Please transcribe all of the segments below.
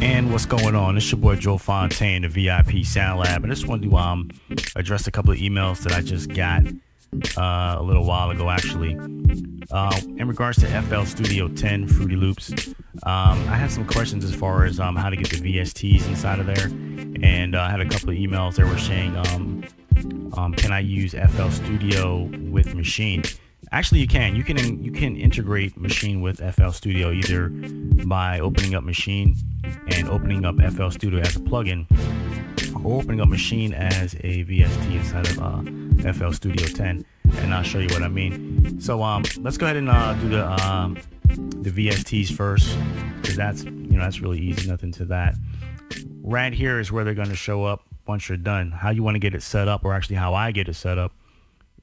And what's going on? It's your boy Joe Fontaine, the VIP SoundLab, and I just wanted to address a couple of emails that I just got a little while ago, actually. In regards to FL Studio 10 Fruity Loops, I had some questions as far as how to get the VSTs inside of there, and I had a couple of emails that were saying, can I use FL Studio with Maschine? Actually, you can. You can integrate Maschine with FL Studio either by opening up Maschine and opening up FL Studio as a plugin, or opening up Maschine as a VST inside of FL Studio 10. And I'll show you what I mean. So let's go ahead and do the VSTs first, because that's really easy. Nothing to that. Right here is where they're going to show up once you're done. How you want to get it set up, or actually how I get it set up,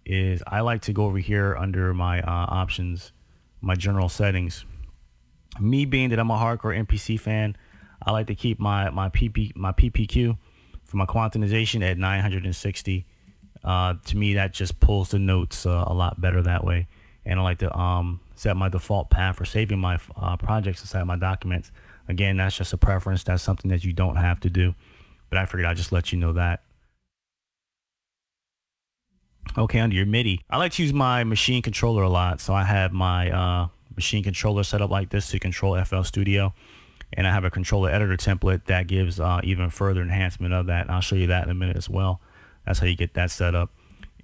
is I like to go over here under my options, my general settings. Me being that I'm a hardcore MPC fan, I like to keep my PPQ for my quantization at 960. To me, that just pulls the notes a lot better that way. And I like to set my default path for saving my projects inside my documents. Again, that's just a preference. That's something that you don't have to do, but I figured I'd just let you know that. Okay, under your MIDI, I like to use my Maschine controller a lot. So I have my Maschine controller set up like this to control FL Studio. And I have a controller editor template that gives even further enhancement of that. And I'll show you that in a minute as well. That's how you get that set up.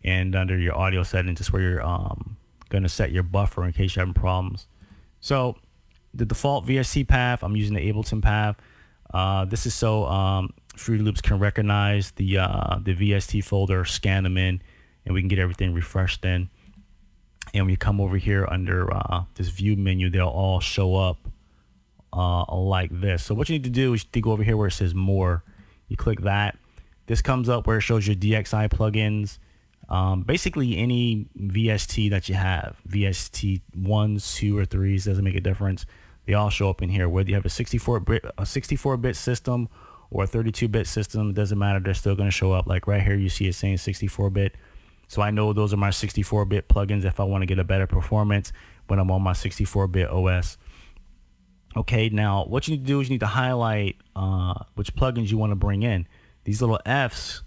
And under your audio settings is where you're going to set your buffer in case you're having problems. So the default VST path, I'm using the Ableton path. This is so Fruity Loops can recognize the VST folder, scan them in, and we can get everything refreshed in. And when you come over here under this view menu, they'll all show up like this. So what you need to do is you go over here where it says more. You click that. This comes up where it shows your DXI plugins. Basically any VST that you have, VST 1s, 2, or 3s, doesn't make a difference. They all show up in here. Whether you have a 64-bit system or a 32-bit system, it doesn't matter. They're still going to show up. Like right here, you see it saying 64-bit. So I know those are my 64-bit plugins if I want to get a better performance when I'm on my 64-bit OS. Okay, now what you need to do is you need to highlight which plugins you want to bring in. These little Fs,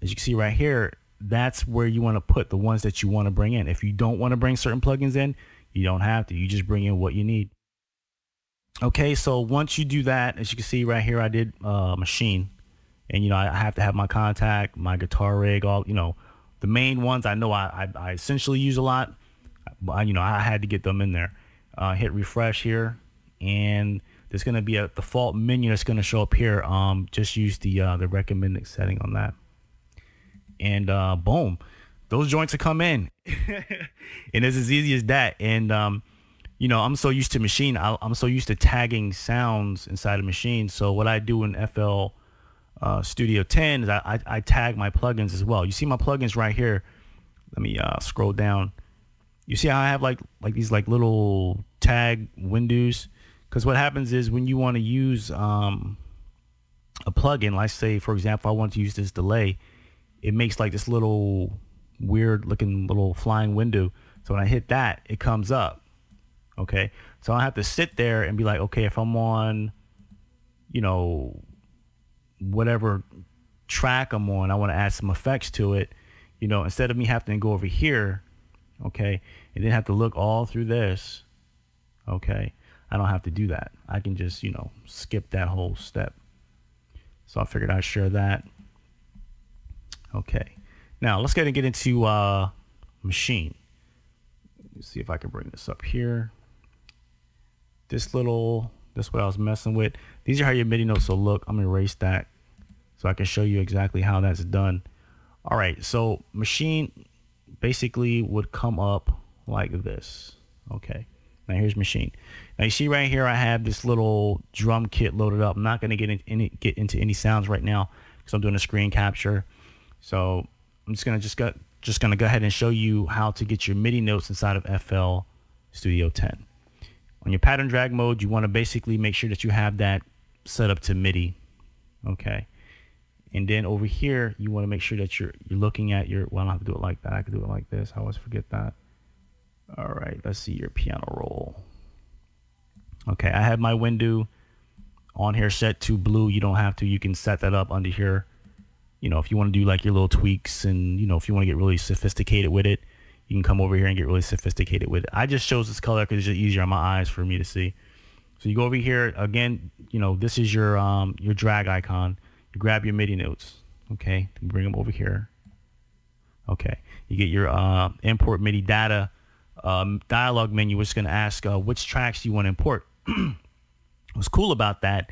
as you can see right here, that's where you want to put the ones that you want to bring in. If you don't want to bring certain plugins in, you don't have to. You just bring in what you need. Okay, so once you do that, as you can see right here, I did Maschine. And, I have to have my contact, my guitar rig, all, the main ones I know I essentially use a lot. I had to get them in there. Hit refresh here, and there's going to be a default menu that's going to show up here. Just use the recommended setting on that, and boom, those joints will come in. And it's as easy as that. And I'm so used to Maschine. I'm so used to tagging sounds inside of Maschine. So what I do in FL Studio 10 is I tag my plugins as well. You see my plugins right here. Let me scroll down. You see how I have like these little tag windows? Because what happens is when you want to use a plugin, let's say for example I want to use this delay, it makes like this little weird looking little flying window. So when I hit that, it comes up. Okay, so I have to sit there and be like, okay, if I'm on whatever track I'm on, I want to add some effects to it, instead of me having to go over here, okay, and then have to look all through this, okay, I don't have to do that. I can just skip that whole step. So I figured I'd share that. Okay, now let's go ahead and get into Maschine. Let's see if I can bring this up here. That's what I was messing with. These are how your MIDI notes will look. I'm gonna erase that so I can show you exactly how that's done. All right, so Maschine basically would come up like this. Okay, now here's Maschine. Now you see right here I have this little drum kit loaded up. I'm not gonna get into any sounds right now because I'm doing a screen capture. So I'm just gonna go ahead and show you how to get your MIDI notes inside of FL Studio 10. On your pattern drag mode, you want to basically make sure that you have that set up to MIDI. Okay, and then over here you want to make sure that you're looking at your, well, I don't have to do it like that, I can do it like this. I always forget that. All right, let's see your piano roll. Okay, I have my window on here set to blue. You don't have to. You can set that up under here. You know, if you want to do like your little tweaks and, you know, if you want to get really sophisticated with it, you can come over here and get really sophisticated with it. I just chose this color because it's just easier on my eyes for me to see. So you go over here again, you know, this is your drag icon. You grab your MIDI notes, okay? Bring them over here. Okay, you get your import MIDI data dialog menu, which is going to ask which tracks you want to import. What's cool about that,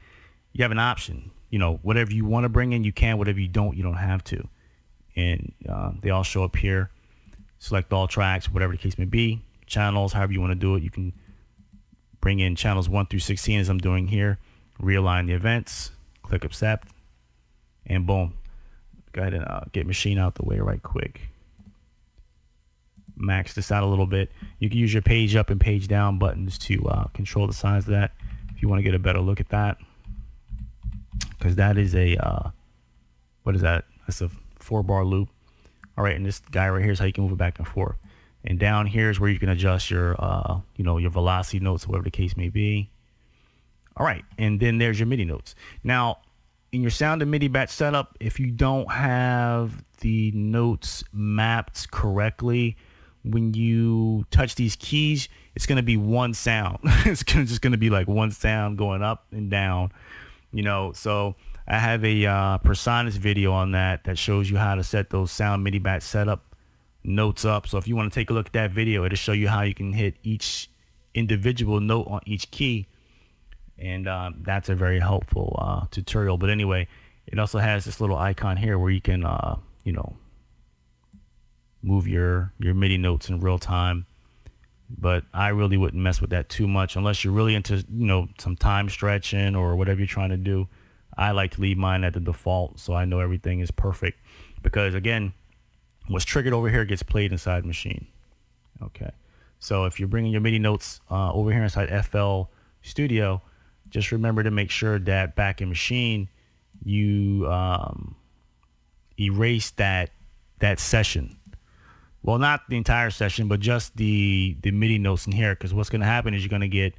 you have an option. You know, whatever you want to bring in, you can. Whatever you don't have to. And they all show up here. Select all tracks, whatever the case may be. Channels, however you want to do it. You can bring in channels 1 through 16 as I'm doing here. Realign the events. Click accept. And boom. Go ahead and get Maschine out the way right quick. Max this out a little bit. You can use your page up and page down buttons to control the size of that if you want to get a better look at that. Because that is a, what is that? That's a 4-bar loop. All right, and this guy right here is how you can move it back and forth. And down here is where you can adjust your, you know, your velocity notes, whatever the case may be. All right, and then there's your MIDI notes. Now, in your sound and MIDI batch setup, if you don't have the notes mapped correctly, when you touch these keys, it's going to be one sound. It's just going to be like one sound going up and down, you know. So I have a Personas video on that shows you how to set those sound MIDI batch setup notes up. So if you want to take a look at that video, it'll show you how you can hit each individual note on each key. And that's a very helpful tutorial. But anyway, it also has this little icon here where you can, you know, move your MIDI notes in real time. But I really wouldn't mess with that too much unless you're really into, you know, some time stretching or whatever you're trying to do. I like to leave mine at the default so I know everything is perfect. Because again, what's triggered over here gets played inside Maschine. Okay. So if you're bringing your MIDI notes over here inside FL Studio, just remember to make sure that back in Maschine, you erase that session. Well, not the entire session, but just the MIDI notes in here, because what's going to happen is you're going to get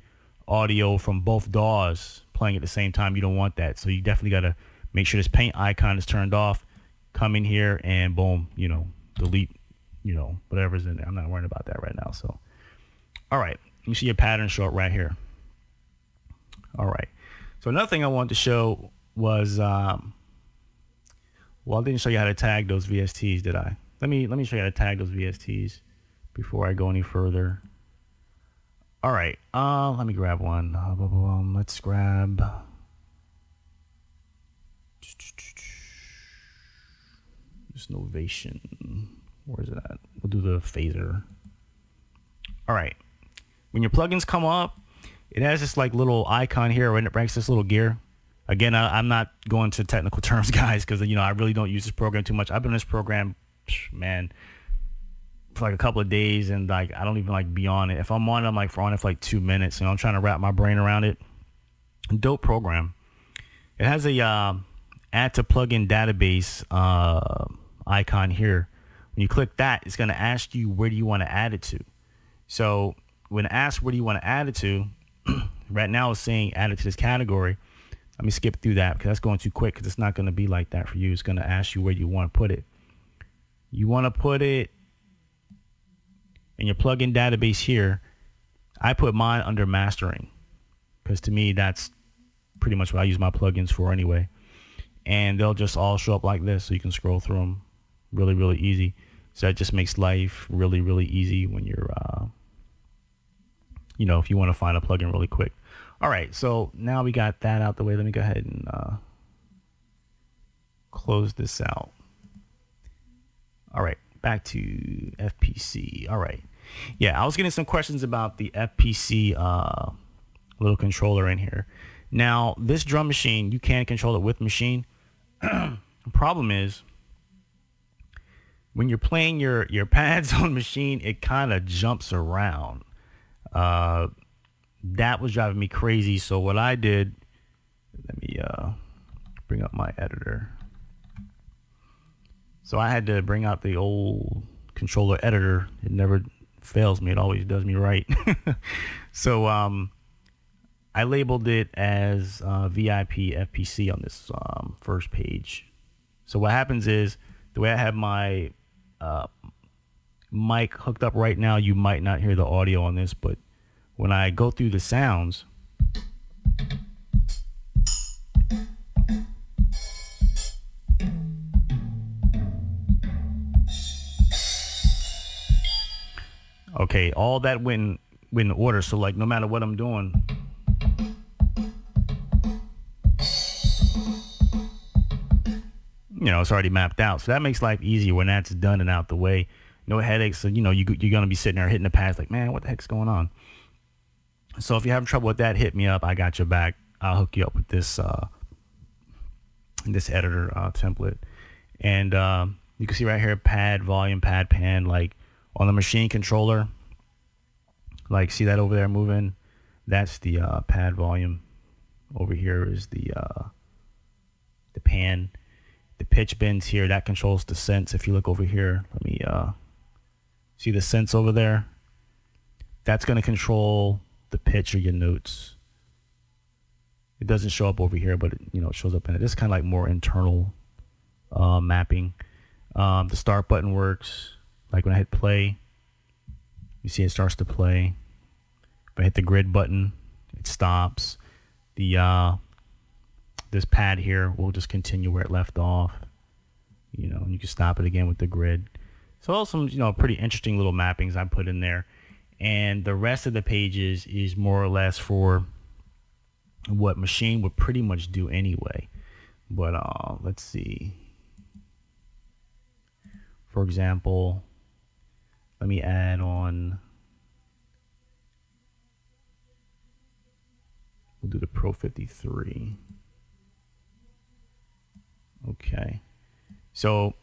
audio from both DAWs playing at the same time. You don't want that. So you definitely got to make sure this paint icon is turned off. Come in here and boom, you know, delete, you know, whatever's in there. I'm not worrying about that right now. So, all right, you see your pattern show up right here. All right. So another thing I wanted to show was, well, I didn't show you how to tag those VSTs, did I? Let me show you how to tag those VSTs before I go any further. All right. Let me grab one. Let's grab. This Novation. Where is it at? We'll do the phaser. All right. When your plugins come up, it has this like little icon here and it ranks this little gear. Again, I'm not going to technical terms, guys, because, you know, I really don't use this program too much. I've been in this program, man, for like a couple of days, and like I don't even like be on it. If I'm on it, I'm like on it for like 2 minutes. You know, I'm trying to wrap my brain around it. Dope program. It has a add to plugin database icon here. When you click that, it's going to ask you where do you want to add it to. So when it asks where do you want to add it to, right now it's saying add it to this category. Let me skip through that because that's going too quick, because it's not going to be like that for you. It's going to ask you where you want to put it. You want to put it in your plugin database here. I put mine under mastering because to me that's pretty much what I use my plugins for anyway. And they'll just all show up like this, so you can scroll through them really, really easy. So that just makes life really, really easy when you're, you know, if you want to find a plugin really quick. All right, so now we got that out the way. Let me go ahead and close this out. All right, back to FPC. All right. Yeah, I was getting some questions about the FPC little controller in here. Now, this drum machine, you can control it with Maschine. The problem is when you're playing your pads on Maschine, it kind of jumps around. That was driving me crazy. So what I did, let me bring up my editor. So I had to bring out the old controller editor. It never fails me. It always does me right. So I I labeled it as VIP FPC on this first page. So what happens is, the way I have my mic hooked up right now, you might not hear the audio on this, but when I go through the sounds, okay, all that went in order. So like no matter what I'm doing, you know, it's already mapped out. So that makes life easier when that's done and out the way. No headaches. So, you know, you're going to be sitting there hitting the pads like, man, what the heck's going on? So if you're having trouble with that, hit me up. I got your back. I'll hook you up with this this editor template. And you can see right here, pad, volume, pad, pan, like on the machine controller. Like, see that over there moving? That's the pad volume. Over here is the pan. The pitch bends here, that controls the sense. If you look over here, let me see the sense over there. That's going to control the pitch of your notes. It doesn't show up over here, but it, you know, it shows up in it. This is kind of like more internal mapping. The start button works. Like when I hit play, you see it starts to play. If I hit the grid button, it stops. The this pad here will just continue where it left off. You know, and you can stop it again with the grid. So all some, you know, pretty interesting little mappings I put in there. And the rest of the pages is more or less for what Maschine would pretty much do anyway. But let's see. For example, let me add on. We'll do the Pro 53. Okay. So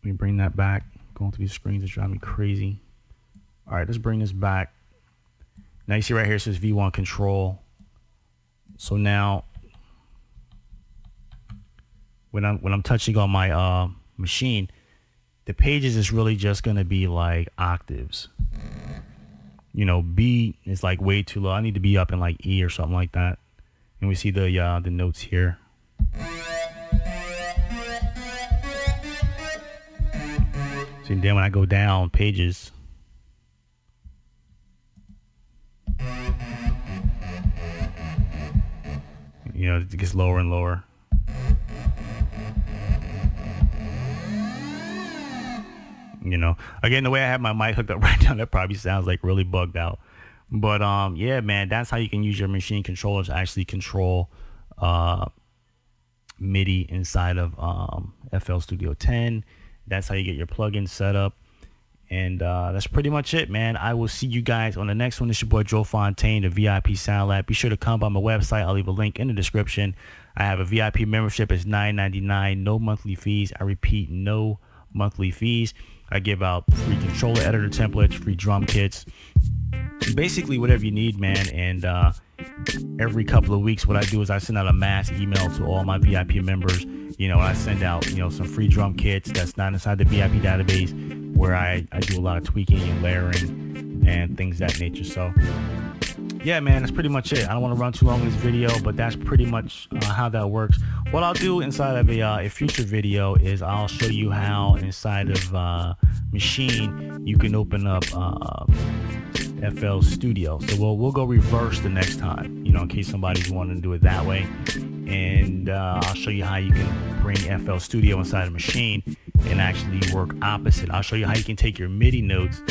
let me bring that back. Going through these screens is driving me crazy. All right, let's bring this back. Now you see right here it says V1 control. So now when I'm touching on my Maschine, the pages is really just going to be like octaves. You know, B is like way too low. I need to be up in like E or something like that. And we see the notes here. So then when I go down pages, you know, it gets lower and lower. You know, again, the way I have my mic hooked up right now, that probably sounds like really bugged out. But yeah, man, that's how you can use your Maschine controllers to actually control MIDI inside of FL Studio 10. That's how you get your plugins set up. And that's pretty much it, man. I will see you guys on the next one. This is your boy Joe Fontaine, the VIP SoundLab. Be sure to come by my website. I'll leave a link in the description. I have a VIP membership. It's $9.99, no monthly fees. I repeat, no monthly fees. I give out free controller editor templates, free drum kits, basically whatever you need, man. And every couple of weeks, what I do is I send out a mass email to all my VIP members. You know, I send out, you know, some free drum kits that's not inside the VIP database, where I do a lot of tweaking and layering and things of that nature. So yeah, man, that's pretty much it. I don't want to run too long in this video, but that's pretty much how that works. What I'll do inside of a future video is I'll show you how inside of Maschine you can open up FL Studio. So we'll go reverse the next time, you know, in case somebody's wanting to do it that way. And I'll show you how you can bring FL Studio inside of Maschine and actually work opposite. I'll show you how you can take your MIDI notes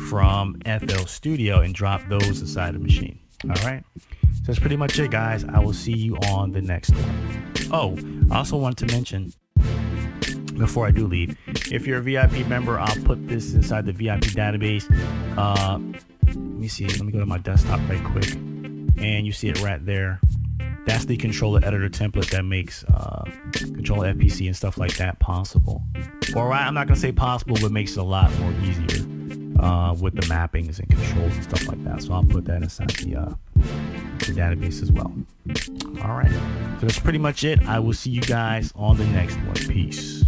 from FL Studio and drop those inside of Maschine. All right, so that's pretty much it, guys. I will see you on the next one. Oh, I also want to mention, before I do leave, if you're a VIP member, I'll put this inside the VIP database. Let me see, let me go to my desktop right quick, and you see it right there. That's the controller editor template that makes controller FPC and stuff like that possible. Or I'm not gonna say possible, but makes it a lot more easier with the mappings and controls and stuff like that. So I'll put that inside the database as well. All right, so that's pretty much it. I will see you guys on the next one. Peace.